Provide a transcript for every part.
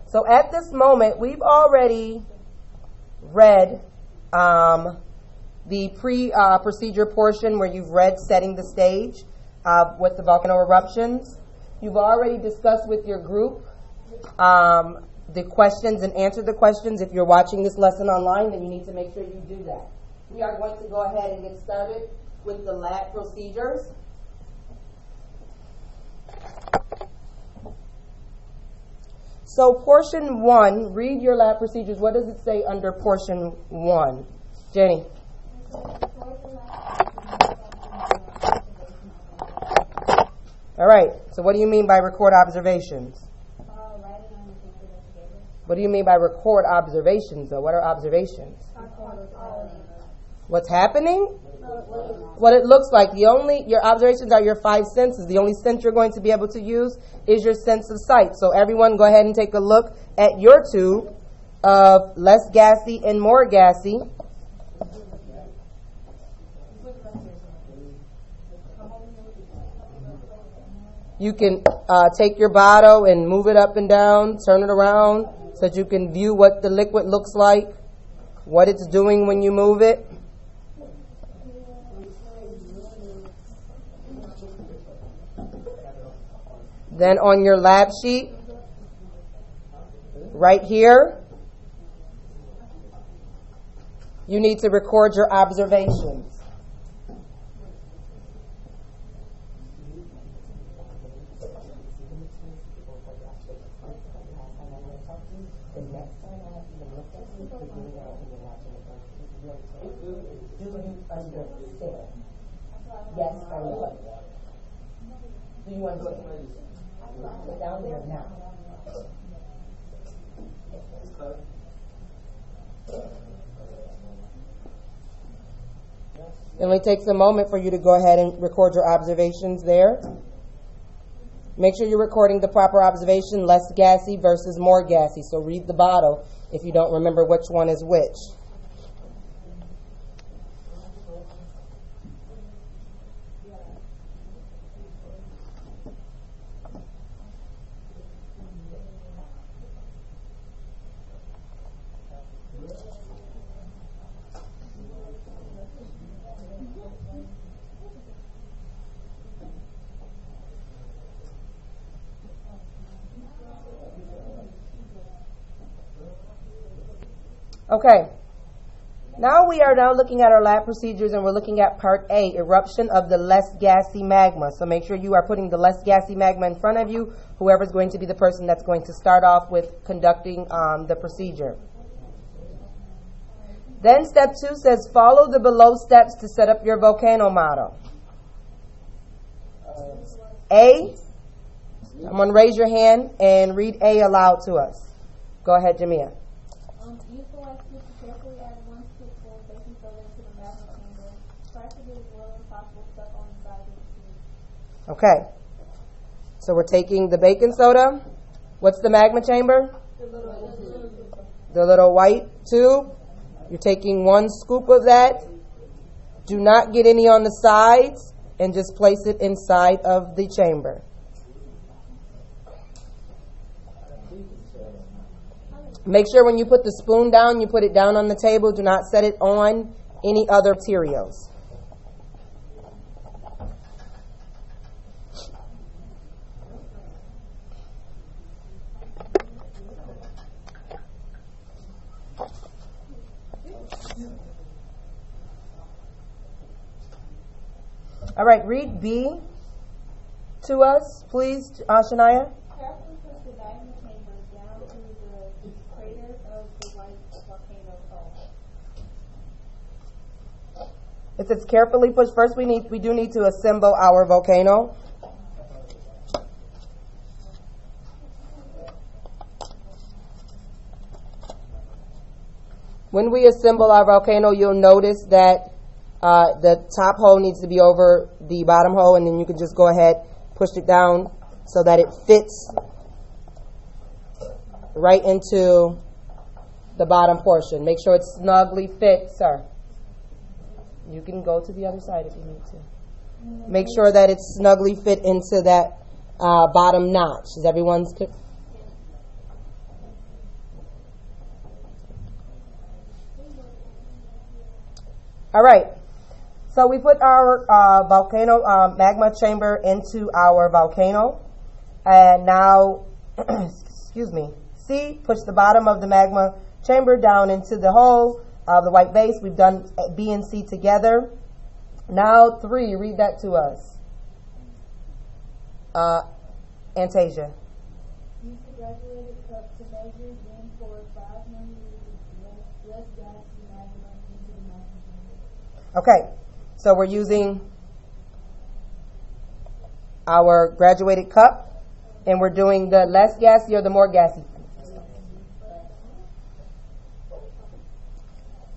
So at this moment, we've already read the pre-procedure portion where you've read setting the stage with the volcano eruptions. You've already discussed with your group the questions and answered the questions. If you're watching this lesson online, then you need to make sure you do that. We are going to go ahead and get started with the lab procedures. So portion 1, read your lab procedures. What does it say under portion 1? Jenny. All right. So what do you mean by record observations? What do you mean by record observations, though? What are observations? What's happening? What it looks like. Your observations are your 5 senses. The only sense you're going to be able to use is your sense of sight. So everyone go ahead and take a look at your tube of less gassy and more gassy. You can take your bottle and move it up and down, turn it around so that you can view what the liquid looks like, what it's doing when you move it. Then on your lab sheet, right here, you need to record your observations. Yes or no? Do you want to put down there now? It only takes a moment for you to go ahead and record your observations there. Make sure you're recording the proper observation, less gassy versus more gassy. So read the bottle if you don't remember which one is which. Okay, now we are looking at our lab procedures, and we're looking at part A, eruption of the less gassy magma. So make sure you are putting the less gassy magma in front of you, whoever's going to be the person that's going to start off with conducting the procedure. Then step 2 says, follow the below steps to set up your volcano model. A, I'm going to raise your hand and read A aloud to us. Go ahead, Jamia. Okay, so we're taking the baking soda. What's the magma chamber? The little white tube. You're taking 1 scoop of that. Do not get any on the sides and just place it inside of the chamber. Make sure when you put the spoon down, you put it down on the table. Do not set it on any other materials. All right, read B to us, please, Shania. Carefully push the magma chamber down through the crater of the white volcano cone. It says carefully push. First, we do need to assemble our volcano. When we assemble our volcano, you'll notice that the top hole needs to be over the bottom hole, and then you can just go ahead, push it down so that it fits right into the bottom portion. Make sure it's snugly fit, sir. You can go to the other side if you need to. Make sure that it's snugly fit into that bottom notch. Is everyone's All right. So we put our volcano magma chamber into our volcano. And now, excuse me, C, push the bottom of the magma chamber down into the hole of the white base. We've done B and C together. Now 3, read that to us. Antasia. Use the graduated cup to measure, then pour 5 milliliters less gas magma into the magma chamber. Okay, so we're using our graduated cup, and we're doing the less gassy or the more gassy.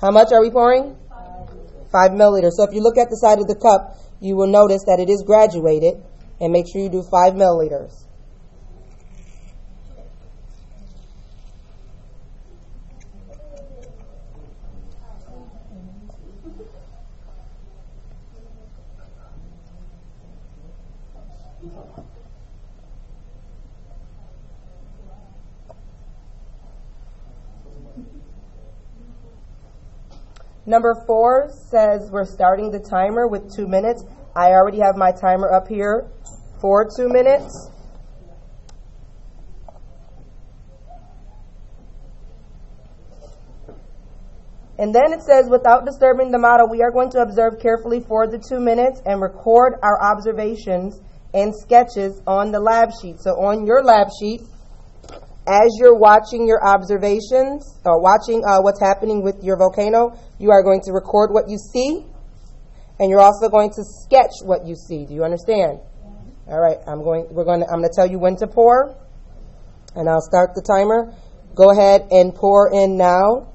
How much are we pouring? 5 milliliters. So if you look at the side of the cup, you will notice that it is graduated, and make sure you do 5 milliliters. Number 4 says we're starting the timer with 2 minutes. I already have my timer up here for 2 minutes. And then it says, without disturbing the model, we are going to observe carefully for the 2 minutes and record our observations and sketches on the lab sheet. So on your lab sheet, as you're watching your observations or watching what's happening with your volcano, you are going to record what you see, and you're also going to sketch what you see. Do you understand? All right. I'm going to tell you when to pour, and I'll start the timer. Go ahead and pour in now.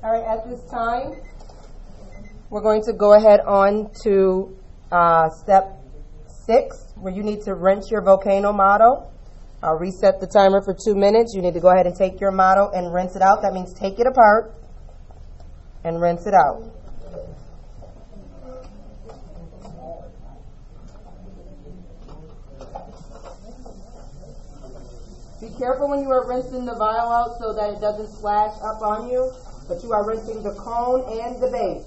All right, at this time, we're going to go ahead on to step 6, where you need to rinse your volcano model. I'll reset the timer for 2 minutes. You need to go ahead and take your model and rinse it out. That means take it apart and rinse it out. Be careful when you are rinsing the vial out so that it doesn't splash up on you, but you are rinsing the cone and the base.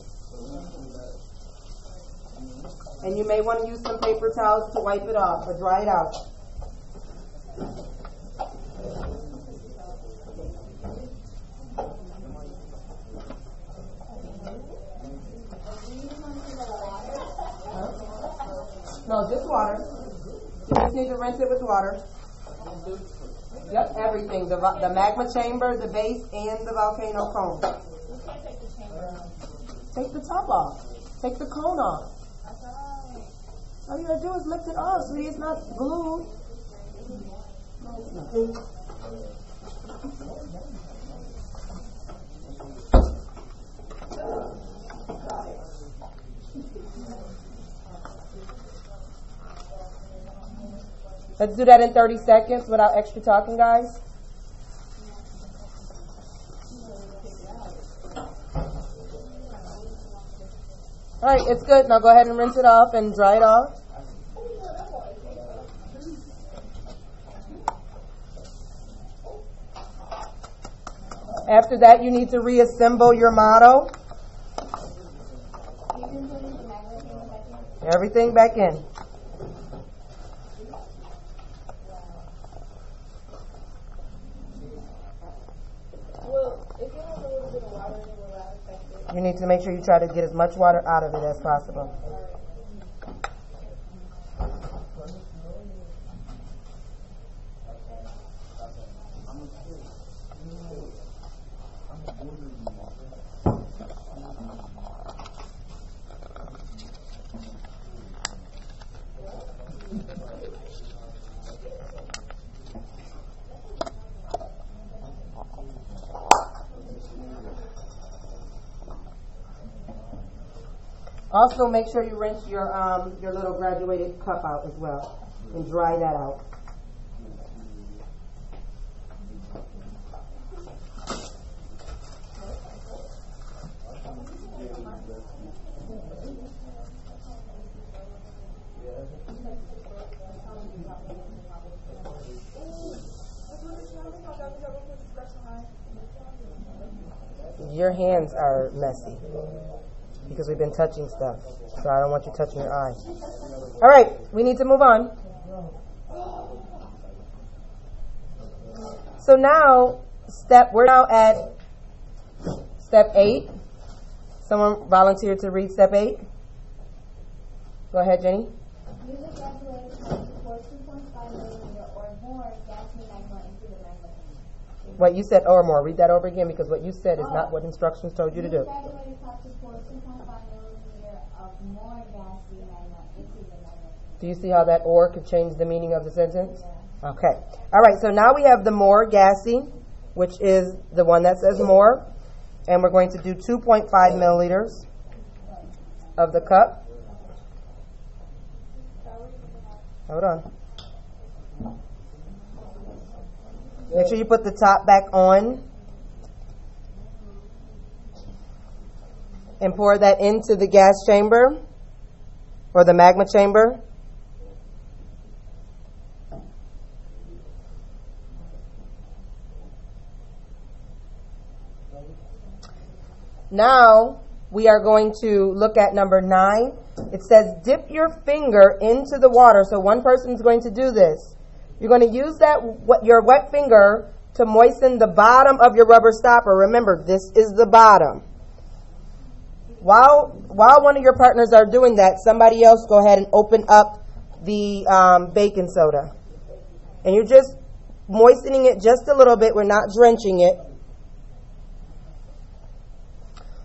And you may want to use some paper towels to wipe it off or dry it out. No, just water. You just need to rinse it with water. Yep, everything. The magma chamber, the base, and the volcano cone. Take the top off. Take the cone off. All you gotta do is lift it off so it's not glued. No, it's not. Let's do that in 30 seconds without extra talking, guys. All right, it's good. Now go ahead and rinse it off and dry it off. After that, you need to reassemble your model. Everything back in. You need to make sure you try to get as much water out of it as possible. Also, make sure you rinse your little graduated cup out as well and dry that out. Your hands are messy because we've been touching stuff, so I don't want you touching your eye. All right, we need to move on. So now, we're now at step 8. Someone volunteered to read step 8. Go ahead, Jenny. Use a graduated cup to pour 2.5 milliliter or more gasoline magma into the magma tank. What you said or more. Read that over again because what you said is not what instructions told you to do. Use a graduated cup to pour 2.5 milliliter of more gasoline magma into the magma tank. Do you see how that or could change the meaning of the sentence? Yeah. Okay. All right, so now we have the more gassy, which is the one that says more. And we're going to do 2.5 milliliters of the cup. Hold on. Make sure you put the top back on. And pour that into the gas chamber or the magma chamber. Now we are going to look at number 9. It says dip your finger into the water. So one person is going to do this. You're going to use your wet finger to moisten the bottom of your rubber stopper. Remember, this is the bottom. While one of your partners are doing that, somebody else go ahead and open up the baking soda. And you're just moistening it just a little bit. We're not drenching it.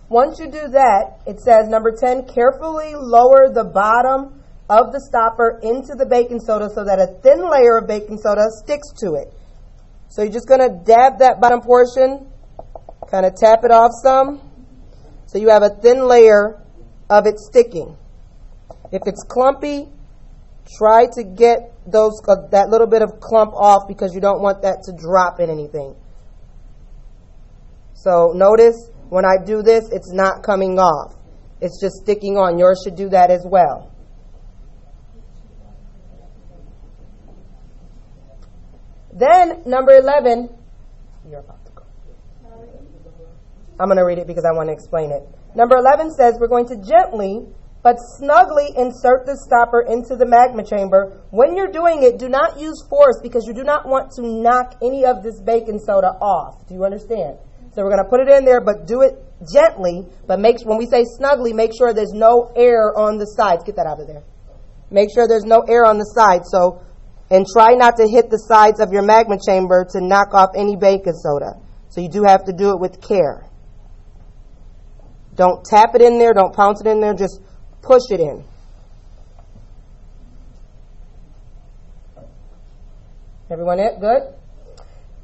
Once you do that, it says, number 10, carefully lower the bottom of the stopper into the baking soda so that a thin layer of baking soda sticks to it. So you're just going to dab that bottom portion, kind of tap it off some, so you have a thin layer of it sticking. If it's clumpy, try to get that little bit of clump off because you don't want that to drop in anything. So notice, when I do this, it's not coming off. It's just sticking on. Yours should do that as well. Then, number 11. You're about to go. I'm going to read it because I want to explain it. Number 11 says we're going to gently but snugly insert the stopper into the magma chamber. When you're doing it, do not use force because you do not want to knock any of this baking soda off. Do you understand? So we're going to put it in there, but do it gently. But when we say snugly, make sure there's no air on the sides. Get that out of there. Make sure there's no air on the sides. And try not to hit the sides of your magma chamber to knock off any baking soda. So you do have to do it with care. Don't tap it in there. Don't pounce it in there. Just push it in. Everyone it? Good?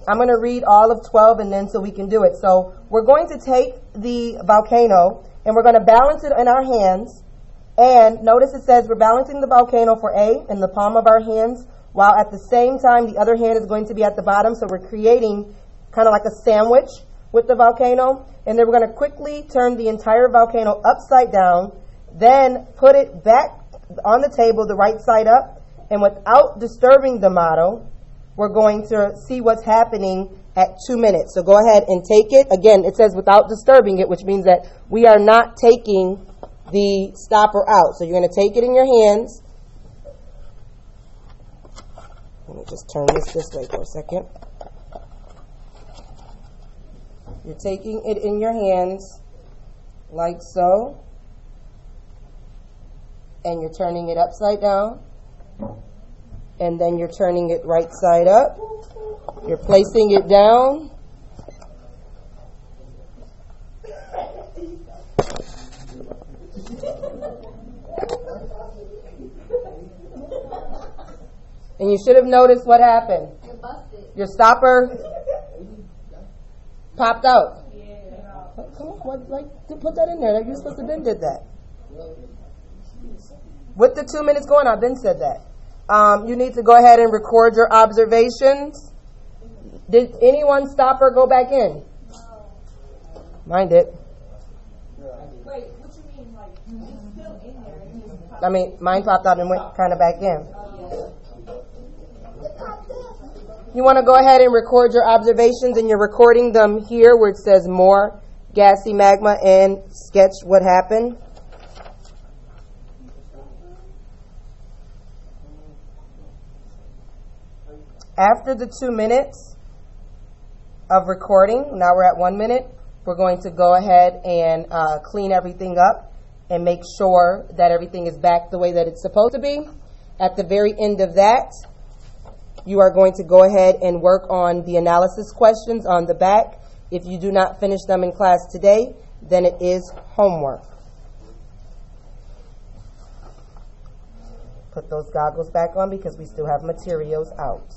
I'm going to read all of 12 and then so we can do it. So we're going to take the volcano and we're going to balance it in our hands. And notice it says we're balancing the volcano for A in the palm of our hands, while at the same time the other hand is going to be at the bottom. So we're creating kind of like a sandwich with the volcano. And then we're going to quickly turn the entire volcano upside down, then put it back on the table, the right side up. And without disturbing the model, we're going to see what's happening at 2 minutes. So go ahead and take it. Again, it says without disturbing it, which means that we are not taking the stopper out. So you're going to take it in your hands. Let me just turn this way for a second. You're taking it in your hands like so. And you're turning it upside down. And then you're turning it right side up. You're placing it down. And you should have noticed what happened. You're busted. Your stopper popped out. Come on, put that in there. You're supposed to have been did that. With the 2 minutes going, I've been said that. You need to go ahead and record your observations. Did anyone's stopper go back in? No. Mine did. Wait, what you mean? Like, it's still in there. It just popped. I mean, mine popped out and went kind of back in. You want to go ahead and record your observations, and you're recording them here where it says more gassy magma and sketch what happened. After the 2 minutes of recording, now we're at 1 minute, we're going to go ahead and clean everything up and make sure that everything is back the way that it's supposed to be. At the very end of that, you are going to go ahead and work on the analysis questions on the back. If you do not finish them in class today, then it is homework. Put those goggles back on because we still have materials out.